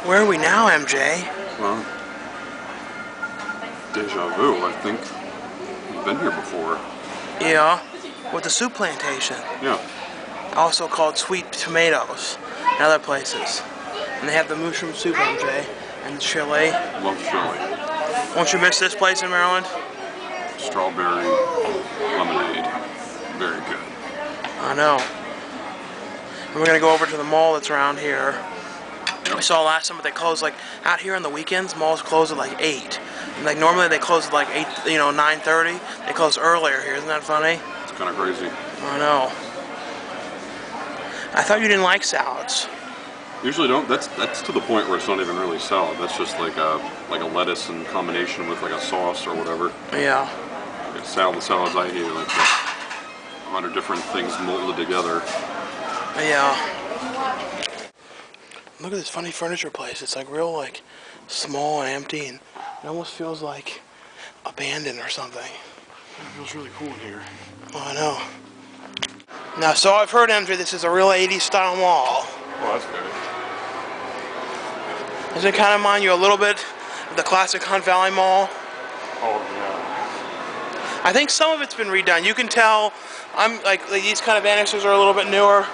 Where are we now, MJ? Well, deja vu, I think. We've been here before. Yeah, with the soup plantation. Yeah. Also called Sweet Tomatoes and other places. And they have the mushroom soup, MJ, and the chili. Love chili. Won't you miss this place in Maryland? Strawberry lemonade. Very good. I know. And we're gonna go over to the mall that's around here. We saw last time, but they close like out here on the weekends. Malls close at like 8. And, like normally they close at like 8, 9:30. They close earlier here. Isn't that funny? It's kind of crazy. I know. I thought you didn't like salads. Usually don't. That's to the point where it's not even really salad. That's just like a lettuce in combination with like a sauce or whatever. Yeah. Like the salads I eat, like 100 different things molded together. Yeah. Look at this funny furniture place. It's like real like small and empty, and it almost feels like abandoned or something. It feels really cool in here. Oh, I know. Now, so I've heard, Andrew, this is a real 80s style mall. Oh, that's good. Does it kind of remind you a little bit of the classic Hunt Valley Mall? Oh, yeah. I think some of it's been redone. You can tell, I'm like these kind of annexes are a little bit newer.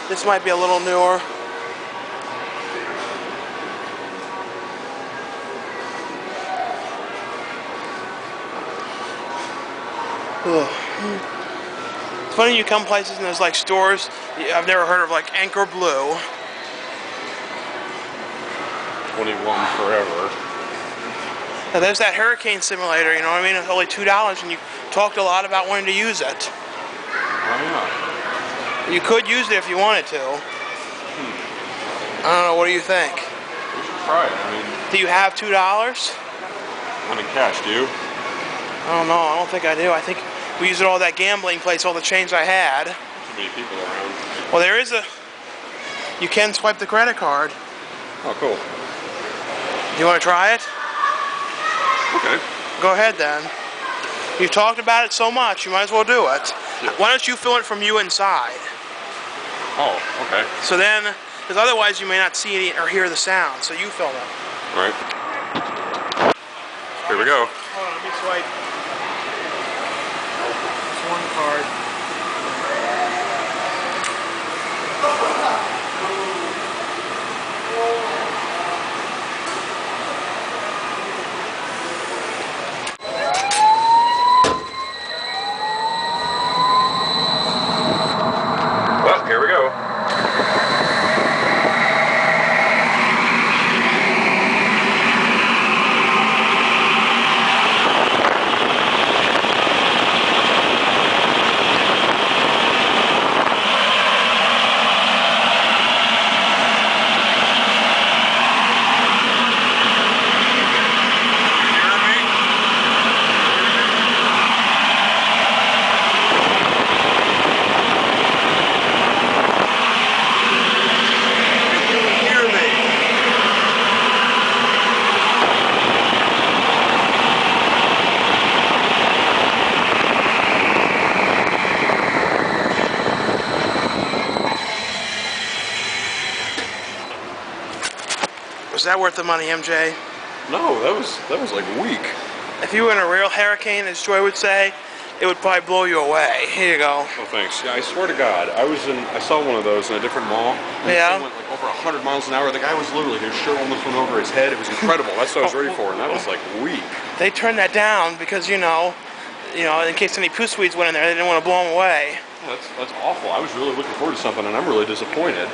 This might be a little newer. Ugh. It's funny you come places and there's like stores I've never heard of, like Anchor Blue. 21 forever. Now there's that hurricane simulator, you know what I mean? It's only $2 and you talked a lot about wanting to use it. Oh yeah. You could use it if you wanted to. I don't know, what do you think? We should try it. I mean, Do you have $2? not in cash, do you? I don't know, I don't think I do. I think we used it all that gambling place, all the change I had. Too many people around. Well, there is you can swipe the credit card. Oh, cool. Do you want to try it? Okay. Go ahead then. You've talked about it so much, you might as well do it. Yeah. Why don't you film it from you inside? Oh, okay. So then, because otherwise you may not see it or hear the sound, so you film it. All right. Here we go. Hold on, let me swipe. It's one card. Well, here we go. Was that worth the money, MJ? No, that was like weak. If you were in a real hurricane, as Joy would say, it would probably blow you away. Here you go. Oh, thanks. Yeah, I swear to God, I saw one of those in a different mall. And Yeah. It went like over 100 miles an hour. The guy was literally, his shirt almost went over his head. It was incredible. That's what I was ready for, and that was like weak. They turned that down because, in case any poo swedes went in there, they didn't want to blow them away. Yeah, that's awful. I was really looking forward to something, and I'm really disappointed.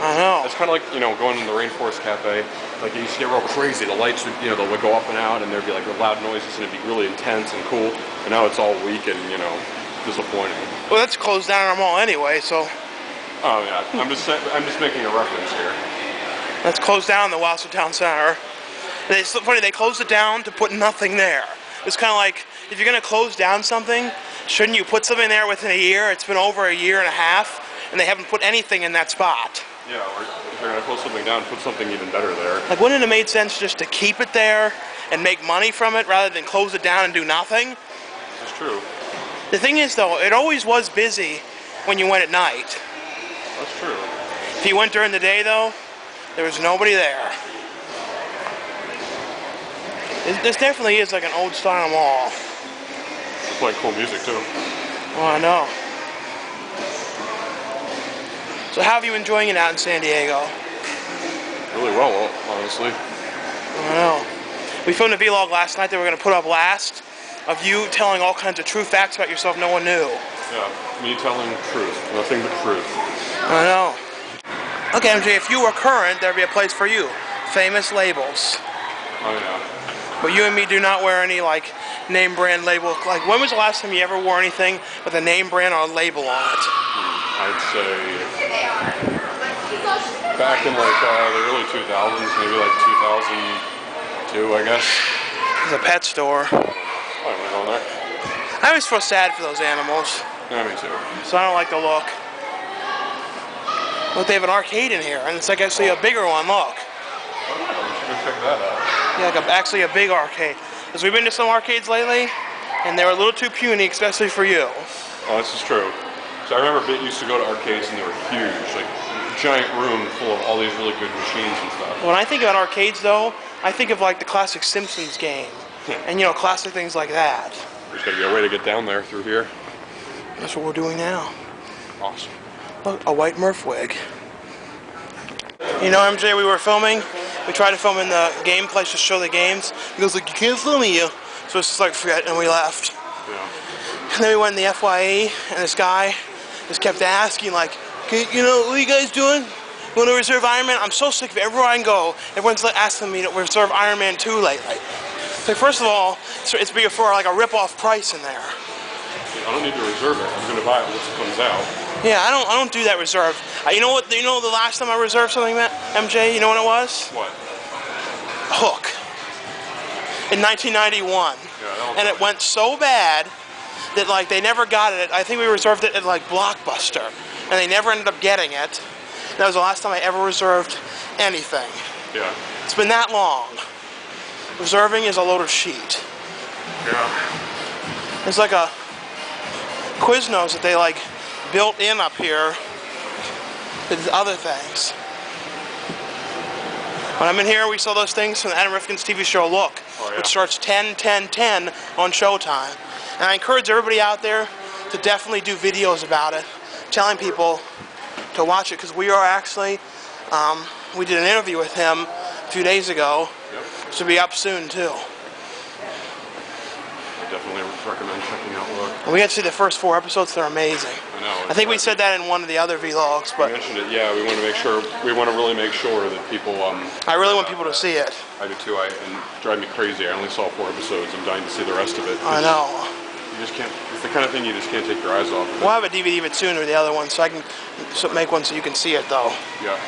I know. It's kind of like, going to the Rainforest Cafe. Like, you used to get real crazy. The lights would, they would go up and out, and there'd be like loud noises, and it'd be really intense and cool. And now it's all weak and, disappointing. Well, that's closed down our mall anyway, so Oh yeah, I'm just making a reference here. that's closed down the Wausau Town Center. And it's so funny, they closed it down to put nothing there. It's kind of like, if you're going to close down something, shouldn't you put something there within a year? It's been over a year and a half, and they haven't put anything in that spot. Yeah, or if they're going to close something down, put something even better there. Like, wouldn't it have made sense just to keep it there and make money from it rather than close it down and do nothing? This is true. The thing is, though, it always was busy when you went at night. That's true. If you went during the day, though, there was nobody there. This definitely is like an old style mall. They play cool music too. Oh, I know. So how have you been enjoying it out in San Diego? Really well, honestly. I know. We filmed a vlog last night that we're going to put up last of you telling all kinds of true facts about yourself no one knew. Yeah, me telling the truth. Nothing but truth. I know. Okay, MJ, if you were current, there'd be a place for you. Famous labels. Oh yeah. But you and me do not wear any, like, name brand label. Like, when was the last time you ever wore anything with a name brand or a label on it? I'd say back in like the early 2000s, maybe like 2002, I guess. It's a pet store. I went on there. I always feel sad for those animals, Yeah, me too. so I don't like the look. Look, they have an arcade in here, and it's like actually a bigger one, look. Oh, yeah, we should go check that out. Yeah, like actually a big arcade. Because we've been to some arcades lately, and they were a little too puny, especially for you. Oh, this is true. So I remember Bit used to go to arcades and they were huge, like a giant room full of all these really good machines and stuff. When I think about arcades, though, I think of like the classic Simpsons game, and you know, classic things like that. There's gotta be a way to get down there through here. That's what we're doing now. Awesome. Look, a white Murph wig. You know, MJ, we were filming. We tried to film in the game place to show the games. He goes like, "You can't film me, you." So it's just like, forget, and we left. Yeah. And then we went in the FYE, and this guy just kept asking, like, you know, what are you guys doing? You want to reserve Iron Man? I'm so sick of it. Everywhere I can go, everyone's asking me to reserve Iron Man 2 lately. It's like, first of all, it's for like a rip-off price in there. I don't need to reserve it. I'm gonna buy it once it comes out. Yeah, I don't do that reserve. You know what? You know the last time I reserved something, MJ? You know when it was? What? Hook. In 1991. Yeah, and it went so bad that like they never got it. I think we reserved it at like Blockbuster, and they never ended up getting it. That was the last time I ever reserved anything. Yeah. It's been that long. Reserving is a load of shit. Yeah. It's like a Quiznos that they like built in up here with other things. When I'm in here, we saw those things from Adam Rifkin's TV show Look, which starts 10/10/10 on Showtime. And I encourage everybody out there to definitely do videos about it, telling people to watch it, because we are actually, we did an interview with him a few days ago. Yep. It should be up soon too. I definitely recommend checking out Look. And we got to see the first 4 episodes. They're amazing. I know. I think we said that in one of the other vlogs, but we mentioned it. Yeah, we want to make sure. We want to really make sure that people. I really want people to see it. I do too. And it drives me crazy. I only saw 4 episodes. I'm dying to see the rest of it. I know. You just can't. It's the kind of thing you just can't take your eyes off of. We'll have a DVD of it soon with the other one, so I can make one so you can see it though. Yeah.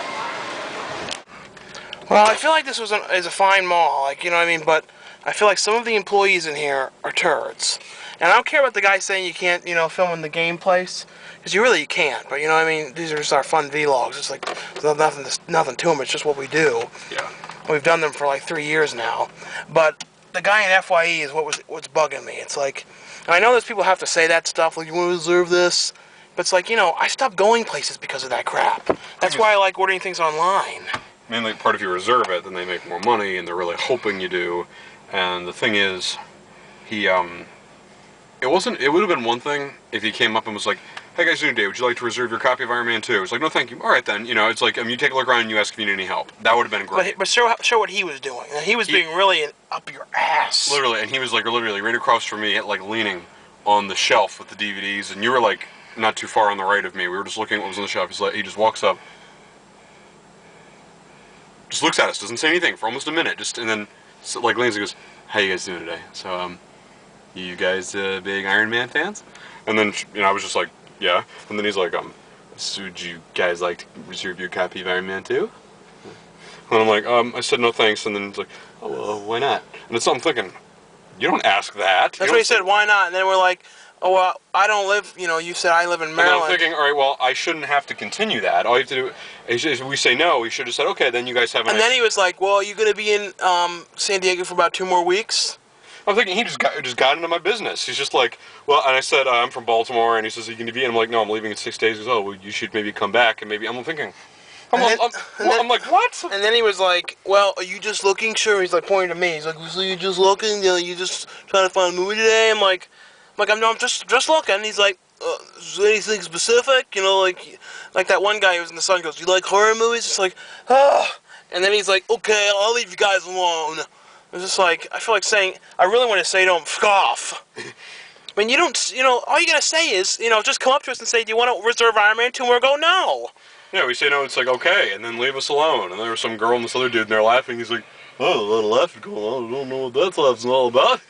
Well, I feel like this is a fine mall, like, you know what I mean, but I feel like some of the employees in here are turds. And I don't care about the guy saying you can't, you know, film in the game place, because you can't, but you know what I mean, these are just our fun vlogs. It's like, there's nothing to them, it's just what we do. Yeah. We've done them for like 3 years now. But the guy in FYE is what's bugging me. It's like, and I know there's people who have to say that stuff, like, you want to reserve this? But it's like, you know, I stopped going places because of that crap. That's why I like ordering things online. Mainly part if you reserve it, then they make more money, and they're really hoping you do. And the thing is, it would have been one thing if he came up and was like, "Hey guys, today, would you like to reserve your copy of Iron Man 2? It's like, "No, thank you." All right then, you know, it's like, you take a look around and you ask if you need any help. That would have been great. But show what he was doing. He was being really up your ass. Literally, and he was like literally right across from me, like leaning on the shelf with the DVDs, and you were like not too far on the right of me. We were just looking at what was on the shelf. He just walks up, just looks at us, doesn't say anything for almost a minute, and then like leans and goes, "How you guys doing today? So, you guys big Iron Man fans?" And then, you know, I was just like, "Yeah." And then he's like, "So would you guys like to reserve your copy of Iron Man 2? And I'm like, I said no thanks. And then he's like, "Oh, well, why not?" And it's something I'm thinking, you don't ask that. That's what he said, why not? And then we're like, oh, well, I don't live, you know, you said I live in Maryland. And I'm thinking, all right, well, I shouldn't have to continue that. All you have to do, if we say no, we should have said, okay, then you guys have And then he was like, well, you going to be in San Diego for about 2 more weeks? I'm thinking he just got into my business. He's just like, well, and I said, I'm from Baltimore, and he says, are you going to be in? I'm like, no, I'm leaving in 6 days. He goes, oh, well, you should maybe come back, and maybe, I'm thinking, I'm like, what? And then he was like, well, are you just looking? Sure. He's like pointing to me. He's like, so you just looking? You know, you just trying to find a movie today? I'm just looking. He's like, is there anything specific? You know, like that one guy who was in the sun goes, you like horror movies? It's like, ah. And then he's like, okay, I'll leave you guys alone. It's just like, I feel like saying, I really want to say to him, fuck off. I mean, you don't, all you gotta say is, just come up to us and say, do you want to reserve Iron Man 2? And we'll go, no. Yeah, we say no, it's like, okay, and then leave us alone. And there was some girl and this other dude, and they're laughing. He's like, oh, a lot of laughing going on. I don't know what that laugh's all about.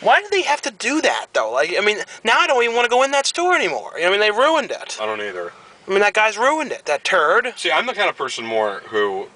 Why do they have to do that, though? Like, I mean, now I don't even want to go in that store anymore. I mean, they ruined it. I don't either. I mean, that guy's ruined it, that turd. See, I'm the kind of person more who,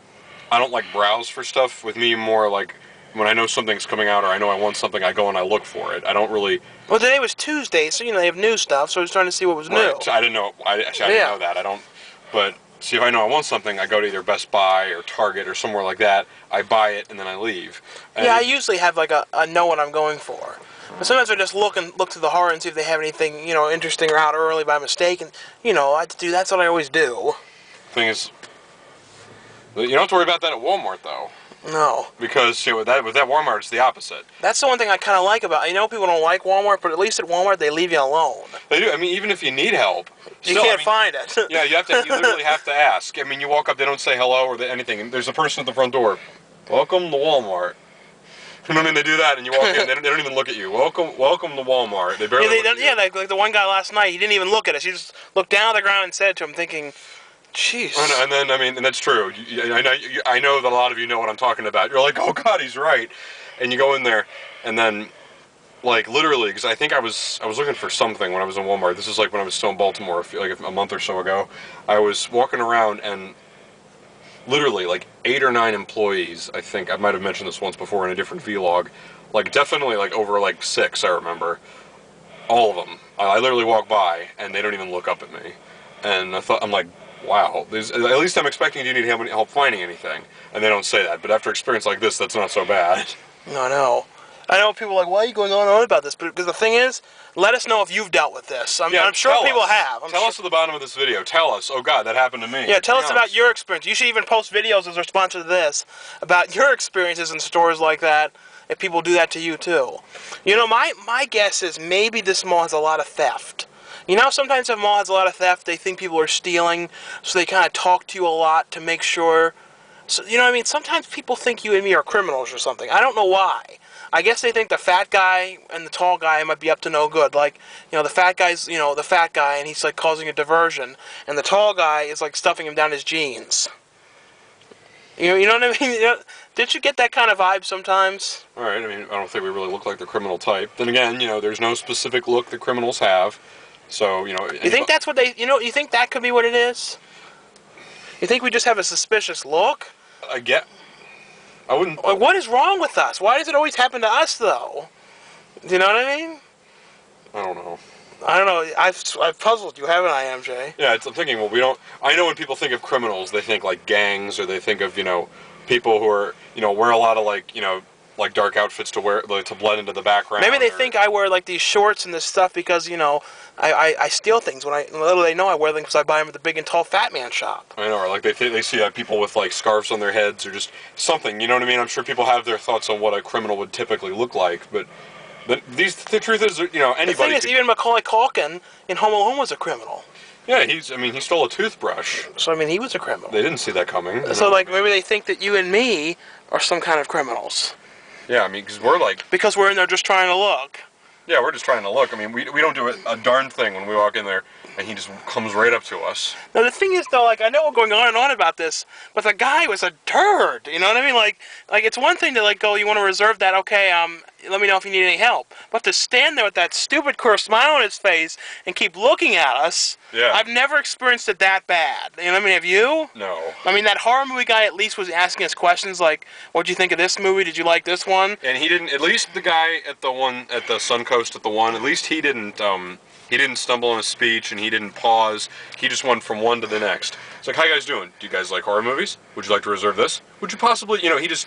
I don't like browse for stuff. With me, more like, when I know something's coming out or I know I want something, I go and I look for it. I don't really... Well, today was Tuesday, so, they have new stuff, so I was trying to see what was new. So I didn't know, I didn't know that. I don't... But, see, if I know I want something, I go to either Best Buy or Target or somewhere like that. I buy it, and then I leave. And yeah, I usually have, like, a know what I'm going for. But sometimes I just look to the horror and see if they have anything, interesting or out early by mistake. And, that's what I always do. Thing is, you don't have to worry about that at Walmart, though. No. Because, with that Walmart, it's the opposite. That's the one thing I kind of like about it. I know people don't like Walmart, but at least at Walmart, they leave you alone. They do. I mean, even if you need help. You can't find it. Yeah, you literally have to ask. I mean, you walk up, they don't say hello or anything. And there's a person at the front door. Welcome to Walmart. You know what I mean? They do that, and you walk in, they don't even look at you. Welcome to Walmart. They barely look at you. Yeah, like the one guy last night, he didn't even look at us. He just looked down at the ground and said to him, thinking, jeez. And then, I mean, and that's true. I know that a lot of you know what I'm talking about. You're like, oh, God, he's right. And you go in there, and then, like, literally, because I think I was looking for something when I was in Walmart. This is like when I was still in Baltimore, like a month or so ago. I was walking around, and literally, like, 8 or 9 employees, I think, I might have mentioned this once before in a different vlog, like, definitely, like, over, like, 6, I remember. All of them. I literally walk by, and they don't even look up at me. And I'm like, wow, at least I'm expecting you need help finding anything. And they don't say that, but after experience like this, that's not so bad. No. I know people are like, why are you going on and on about this? But because the thing is, let us know if you've dealt with this. I'm sure people have. Tell us at the bottom of this video. Tell us, oh God, that happened to me. Yeah, tell us about your experience. You should even post videos as a response to this about your experiences in stores like that, if people do that to you too. My guess is maybe this mall has a lot of theft. Sometimes if a mall has a lot of theft, they think people are stealing, so they kind of talk to you a lot to make sure. So, what I mean? Sometimes people think you and me are criminals or something. I don't know why. I guess they think the fat guy and the tall guy might be up to no good. Like, the fat guy's, the fat guy, and he's, like, causing a diversion. And the tall guy is, like, stuffing him down his jeans. You know what I mean? Didn't you get that kind of vibe sometimes? All right, I mean, I don't think we really look like the criminal type. Then again, there's no specific look that criminals have. So, You think that's what they, you think that could be what it is? You think we just have a suspicious look? I wouldn't... Like, what is wrong with us? Why does it always happen to us, though? Do you know what I mean? I don't know. I don't know. I've puzzled you, haven't I, MJ? Yeah, I'm thinking, well, I know when people think of criminals, they think, like, gangs, or they think of, people who are, wear a lot of, like dark outfits to wear, to blend into the background. Maybe they think I wear, like, these shorts and this stuff because, I steal things. Little they know I wear them because I buy them at the big and tall fat man shop. I know, or like they see people with like scarves on their heads or just something. You know what I mean? I'm sure people have their thoughts on what a criminal would typically look like, but the truth is, anybody. The thing is, even Macaulay Culkin in Home Alone was a criminal. Yeah, he stole a toothbrush. So he was a criminal. They didn't see that coming. So maybe they think that you and me are some kind of criminals. Yeah, because we're in there just trying to look. Yeah, we're just trying to look. I mean, we don't do a darn thing when we walk in there, and he just comes right up to us. Now, the thing is, though, like, I know we're going on and on about this, but the guy was a turd, you know what I mean? Like it's one thing to, like, go, you want to reserve that, okay, let me know if you need any help. But to stand there with that stupid queer smile on his face and keep looking at us, yeah. I've never experienced it that bad. You know what I mean? Have you? No. I mean, that horror movie guy at least was asking us questions like, what'd you think of this movie? Did you like this one? And he didn't, at least the guy at the Suncoast at least he didn't stumble in his speech and he didn't pause. He just went from one to the next. It's like, how you guys doing? Do you guys like horror movies? Would you like to reserve this? Would you possibly, this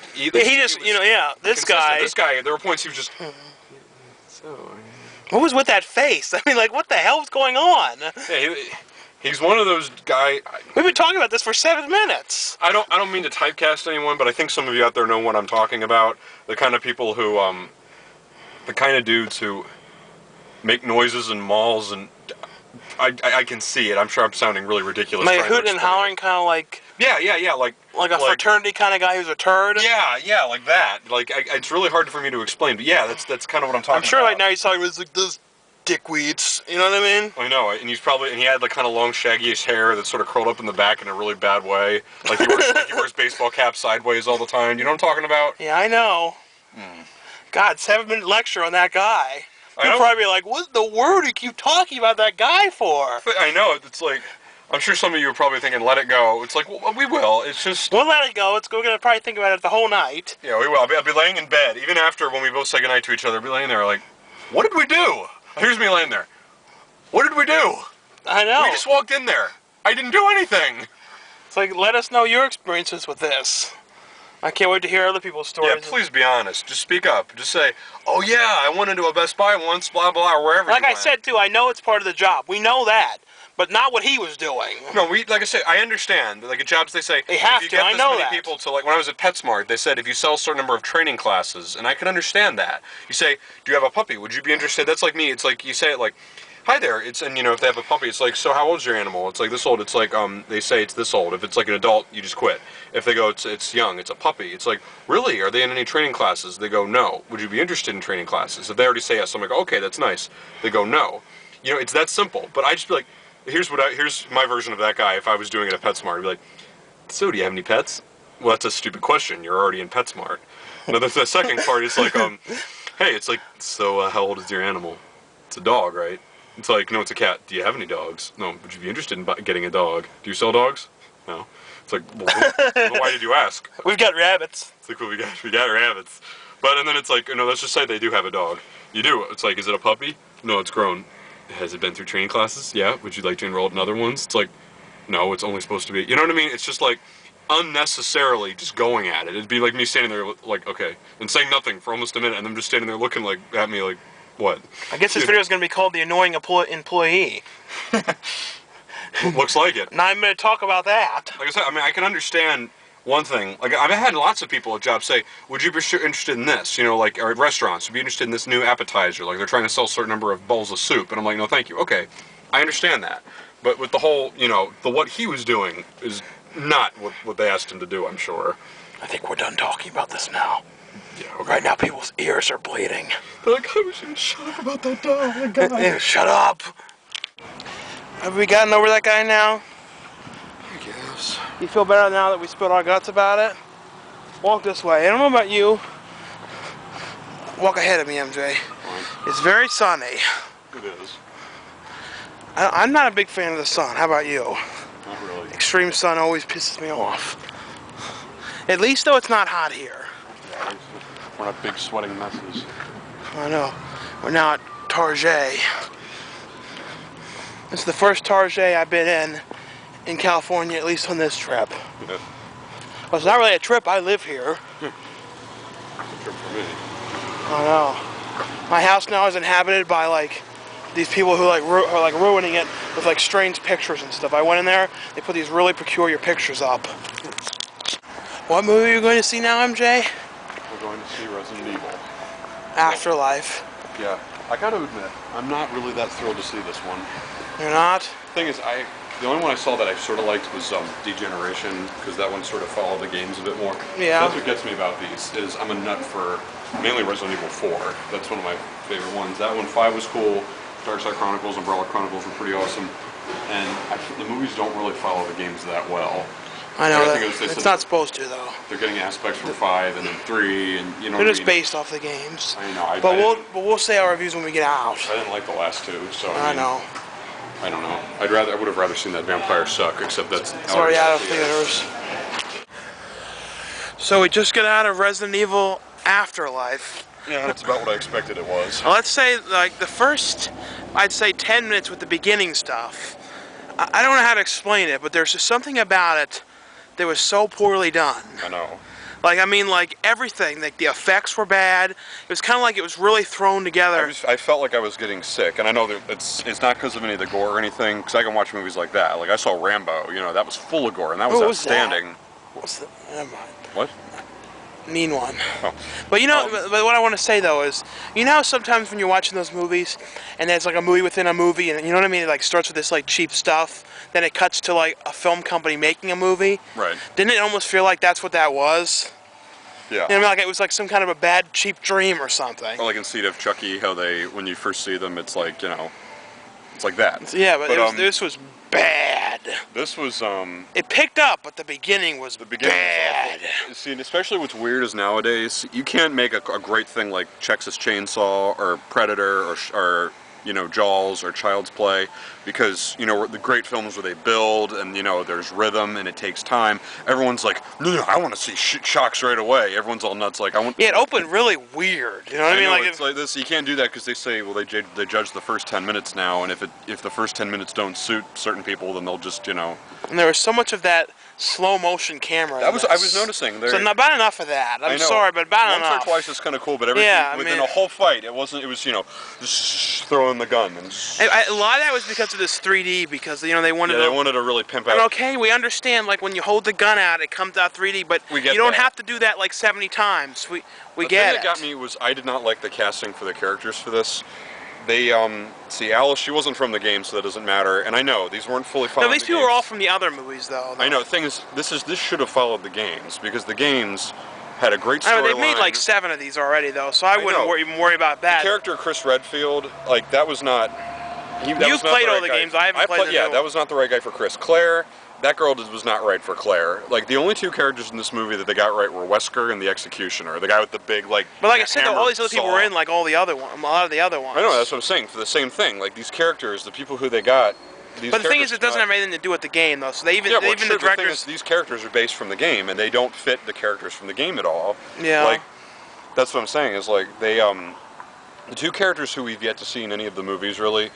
guy, there were points he was just, what was with that face? I mean, like, what the hell was going on? Yeah, He's one of those guy. We've been talking about this for 7 minutes. I don't mean to typecast anyone, but I think some of you out there know what I'm talking about. The kind of people who, the kind of dudes who make noises in malls, and I can see it. I'm sure I'm sounding really ridiculous. Like hooting and hollering, kind of like. Yeah, like a fraternity kind of guy who's a turd. Yeah, like that. Like it's really hard for me to explain, but yeah, that's kind of what I'm talking about. I'm sure right now he's talking about like those dickweeds. You know what I mean? I know, and he had like kind of long, shaggy-ish hair that's sort of curled up in the back in a really bad way. Like he wears baseball caps sideways all the time. You know what I'm talking about? Yeah, I know. God, 7-minute lecture on that guy. You'll probably be like, what the word do you keep talking about that guy for? I know, it's like, I'm sure some of you are probably thinking, let it go. It's like, well, we will. It's just... We'll let it go. We're going to probably think about it the whole night. Yeah, we will. I'll be laying in bed. Even after, when we both say goodnight to each other, I'll be laying there like, what did we do? Here's me laying there. What did we do? I know. We just walked in there. I didn't do anything. It's like, let us know your experiences with this. I can't wait to hear other people's stories. Yeah, please be honest. Just speak up. Just say, oh yeah, I went into a Best Buy once, blah, blah, or wherever Like you I went. said, too, I know it's part of the job. We know that. But not what he was doing. No, like I said, I understand. Like at jobs, they say, they have if you to, get I this know many that. people to, like, when I was at PetSmart, they said if you sell a certain number of training classes, and I can understand that. You say, do you have a puppy? Would you be interested? That's like me. It's like, you say it like, hi there. And you know, if they have a puppy, it's like, so how old's your animal? It's like this old. It's like, they say it's this old. If it's like an adult, you just quit. If they go, it's young, it's a puppy. It's like, really? Are they in any training classes? They go, no. Would you be interested in training classes? If they already say yes, I'm like, okay, that's nice. They go, no. You know, it's that simple. But I just be like, here's my version of that guy if I was doing it at PetSmart. I'd be like, so do you have any pets? Well, that's a stupid question. You're already in PetSmart. Now, the second part is like, hey, it's like, so how old is your animal? It's a dog, right? It's like, no, it's a cat. Do you have any dogs? No. Would you be interested in getting a dog? Do you sell dogs? No. It's like, well, why did you ask? We've got rabbits. It's like, well, we got rabbits. But, and then it's like, no, let's just say they do have a dog. You do. It's like, is it a puppy? No, it's grown. Has it been through training classes? Yeah. Would you like to enroll in other ones? It's like, no, it's only supposed to be. You know what I mean? It's just like unnecessarily just going at it. It'd be like me standing there like, okay, and saying nothing for almost a minute, and them just standing there looking like at me like, what? I guess this video is going to be called The Annoying Employee. Looks like it. Now I'm going to talk about that. Like I said, I mean, I can understand one thing. Like, I've had lots of people at jobs say, would you be interested in this? You know, like, or at restaurants, would you be interested in this new appetizer? Like, they're trying to sell a certain number of bowls of soup. And I'm like, no, thank you. Okay, I understand that. But with the whole, you know, what he was doing is not what they asked him to do, I'm sure. I think we're done talking about this now. Yeah, okay. Right now, people's ears are bleeding. They're like, I wish you would shut up about that dog. Oh, my God. Shut up. Have we gotten over that guy now? I guess. You feel better now that we spilled our guts about it? Walk this way. I don't know about you. Walk ahead of me, MJ. Fine. It's very sunny. It is. I'm not a big fan of the sun. How about you? Not really. Extreme sun always pisses me off. At least, though, it's not hot here. Yeah, we're not big sweating messes. I know. We're now at Target. It's the first Target I've been in California, at least on this trip. Yeah. Well, it's not really a trip. I live here. It's a trip for me. I know. My house now is inhabited by like these people who are like ruining it with like strange pictures and stuff. I went in there. They put these really peculiar pictures up. What movie are you going to see now, MJ? We're going to see Resident Evil. Afterlife. Yeah. I gotta admit, I'm not really that thrilled to see this one. You're not? The thing is, the only one I saw that I sort of liked was Degeneration, because that one sort of followed the games a bit more. Yeah. That's what gets me about these, is I'm a nut for mainly Resident Evil 4. That's one of my favorite ones. That one, 5 was cool. Dark Side Chronicles, Umbrella Chronicles were pretty awesome. And the movies don't really follow the games that well. I know that. It's not supposed to, though. They're getting aspects from 5 and then 3, and you know. They're just based off the games. I know. But we'll say our reviews when we get out. I didn't like the last 2, so I know. I don't know. I would have rather seen that Vampire suck, except that's it's already out of theaters. So we just got out of Resident Evil Afterlife. Yeah, that's about what I expected it was. Let's say like the first, I'd say 10 minutes with the beginning stuff. I don't know how to explain it, but there's just something about it that was so poorly done. I know. Like, I mean, like, everything. Like, the effects were bad. It was kind of like it was really thrown together. I felt like I was getting sick, and I know that it's not because of any of the gore or anything, because I can watch movies like that. Like, I saw Rambo, you know, that was full of gore, and that was outstanding. What's the... Never mind. What? Mean one. Oh. But you know, but what I want to say though is, you know how sometimes when you're watching those movies, and there's like a movie within a movie, and you know what I mean? It like starts with this like cheap stuff, then it cuts to like a film company making a movie. Right. Didn't it almost feel like that's what that was? Yeah. You know, I mean, like it was like some kind of a bad, cheap dream or something. Or like in Seed of Chucky, how they, when you first see them, it's like, you know, it's like that. Yeah, but this was bad. This was, It picked up, but the beginning was bad. See, and especially what's weird is nowadays, you can't make a great thing like Texas Chainsaw or Predator or you know, Jaws or Child's Play, because, you know, the great films where they build and, you know, there's rhythm and it takes time. Everyone's like, no, I want to see shocks right away. Everyone's all nuts like, I want... Yeah, it opened really weird, you know what I mean? Know, like it's like this, you can't do that because they say, well, they judge the first 10 minutes now, and if the first 10 minutes don't suit certain people, then they'll just, you know... And there was so much of that slow motion camera. I was noticing. So not about enough of that. I'm sorry, but about enough. Once or twice is kind of cool, but everything within a whole fight, it wasn't. It was, you know, just throwing the gun and. A lot of that was because of this 3D, because you know they wanted. Yeah, they wanted to really pimp out. And okay, we understand. Like when you hold the gun out, it comes out 3D, but you don't have to do that like 70 times. We get it. The thing that got me was I did not like the casting for the characters for this. They, see, Alice, she wasn't from the game, so that doesn't matter. And I know, these weren't fully followed. No, these people were all from the other movies, though. I know, the thing is, this should have followed the games, because the games had a great storyline. They've made like 7 of these already, though, so I wouldn't even worry about that. The character Chris Redfield, like, that was not... You've played all the games, I haven't played the Yeah, that was not the right guy for Chris. Claire... That girl was not right for Claire. Like, the only 2 characters in this movie that they got right were Wesker and the Executioner, the guy with the big, like, but like I said, all these other people were in, like, all the other ones, a lot of the other ones. I know, that's what I'm saying. For the same thing, like, these characters, the people who they got, but the thing is, it doesn't have anything to do with the game, though, so they even, the directors... The thing is, these characters are based from the game, and they don't fit the characters from the game at all. Yeah. Like, that's what I'm saying, is, like, they, the 2 characters who we've yet to see in any of the movies, really...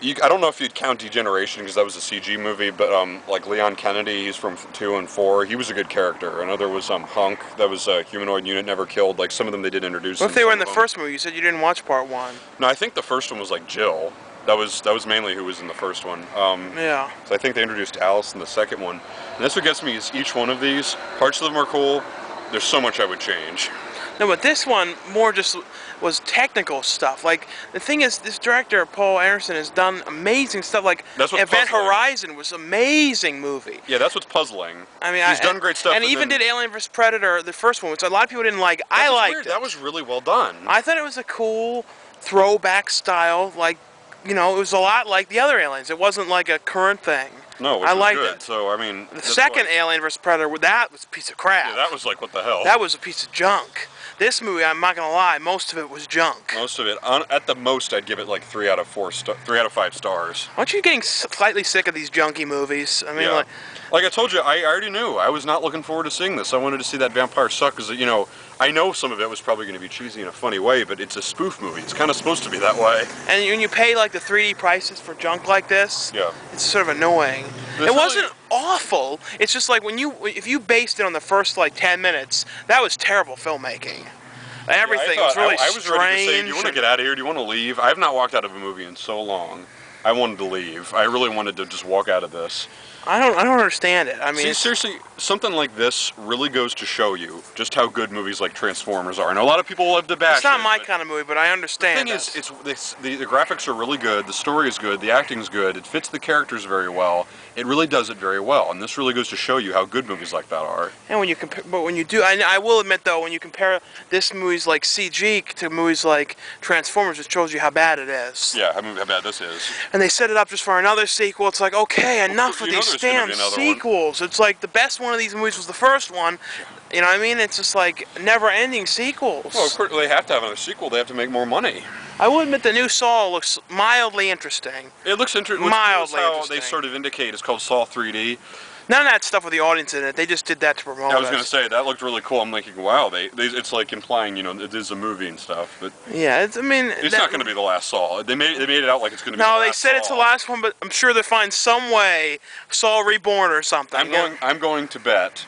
I don't know if you'd count Degeneration because that was a CG movie, but like Leon Kennedy, he's from 2 and 4. He was a good character. Another was Hunk. That was a humanoid unit never killed. Like some of them they did introduce. What if they were in the first movie? You said you didn't watch part 1. No, I think the first one was like Jill. That was mainly who was in the first one. Yeah. So I think they introduced Alice in the second one. And that's what gets me is each one of these parts of them are cool. There's so much I would change. No, but this one more just was technical stuff. Like, the thing is, this director, Paul Anderson, has done amazing stuff. Like, Event Horizon was an amazing movie. Yeah, that's what's puzzling. I mean, he's done great stuff. And even did Alien vs. Predator, the first one, which a lot of people didn't like. I liked it. That was really well done. I thought it was a cool throwback style, like, you know, it was a lot like the other Aliens. It wasn't like a current thing. No, which I was liked good. it. So, I mean... The second Alien vs. Predator, that was a piece of crap. Yeah, that was like, what the hell? That was a piece of junk. This movie, I'm not gonna lie, most of it was junk. Most of it. At the most, I'd give it like 3 out of 5 stars. Aren't you getting slightly sick of these junky movies? I mean, yeah. Like I told you, I already knew. I was not looking forward to seeing this. I wanted to see that vampire suck because, you know, I know some of it was probably going to be cheesy in a funny way, but it's a spoof movie. It's kind of supposed to be that way. And when you pay like the 3D prices for junk like this, yeah, it's sort of annoying. It wasn't awful. It's just like if you based it on the first like 10 minutes, that was terrible filmmaking. Everything was really strange. I was ready to say, do you want to get out of here? Do you want to leave? I have not walked out of a movie in so long. I wanted to leave. I really wanted to just walk out of this. I don't understand it. I mean, see, seriously, something like this really goes to show you just how good movies like Transformers are. And a lot of people love to bash it. It's not my kind of movie, but I understand. The thing is, the graphics are really good, the story is good, the acting's good, it fits the characters very well. It really does it very well, and this really goes to show you how good movies like that are. And when you compare, but when you do, I will admit though, when you compare this movie's like CG to movies like Transformers, it shows you how bad it is. Yeah, I mean how bad this is. And they set it up just for another sequel. It's like, okay, enough of these damn sequels. It's like the best one of these movies was the first one. You know what I mean? It's just like never-ending sequels. Well, of course, they have to have another sequel. They have to make more money. I will admit the new Saw looks mildly interesting. It looks interesting. Mildly how interesting. They sort of indicate it's called Saw 3D. None of that stuff with the audience in it. They just did that to promote it. I was going to say, that looked really cool. I'm thinking, wow, it's like implying, you know, it is a movie and stuff. But yeah, it's not going to be the last Saw. They made it out like it's going to be the last Saw. No, they said it's the last one, but I'm sure they'll find some way Saw Reborn or something. I'm going to bet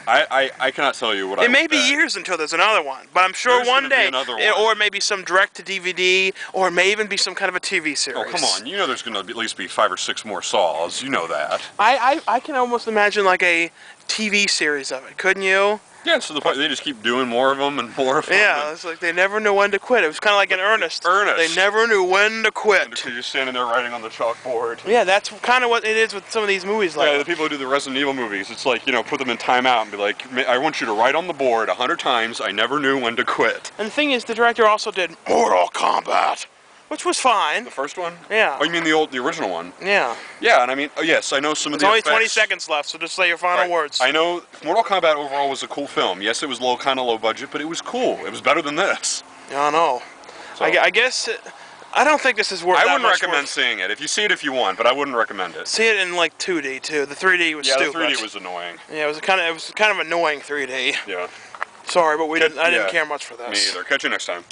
I cannot tell you what I It may would be bet. years until there's another one, but I'm sure There's one gonna be day, another or one. maybe some direct-to-DVD, or it may even be some kind of a TV series. Oh, come on. You know there's going to at least be 5 or 6 more Saws. You know that. I can almost imagine like a TV series of it, couldn't you? Yeah, so the point they just keep doing more of them and more of them. Yeah, it's like they never knew when to quit. It was kind of like an Ernest. Ernest. They never knew when to quit. Because you're standing there writing on the chalkboard. Yeah, that's kind of what it is with some of these movies. Like, Yeah, the people who do the Resident Evil movies, it's like, you know, put them in timeout and be like, I want you to write on the board 100 times, I never knew when to quit. and the thing is, the director also did Mortal Kombat, which was fine. The first one? Yeah. Oh, you mean the original one? Yeah. Yeah, and I mean, oh, yes, I know some of There's the only effects. 20 seconds left, so just say your final Right. words. I know Mortal Kombat overall was a cool film. Yes, it was kind of low budget, but it was cool. It was better than this. I know. So, I guess I don't think this is worth. I that wouldn't much recommend worth. seeing it. If you see it if you want, but I wouldn't recommend it. See it in like 2D too. The 3D was Yeah, stupid. the 3D was annoying. Yeah, it was kind of annoying 3D. Yeah. Sorry, but I didn't Yeah. care much for this. Me either. Catch you next time.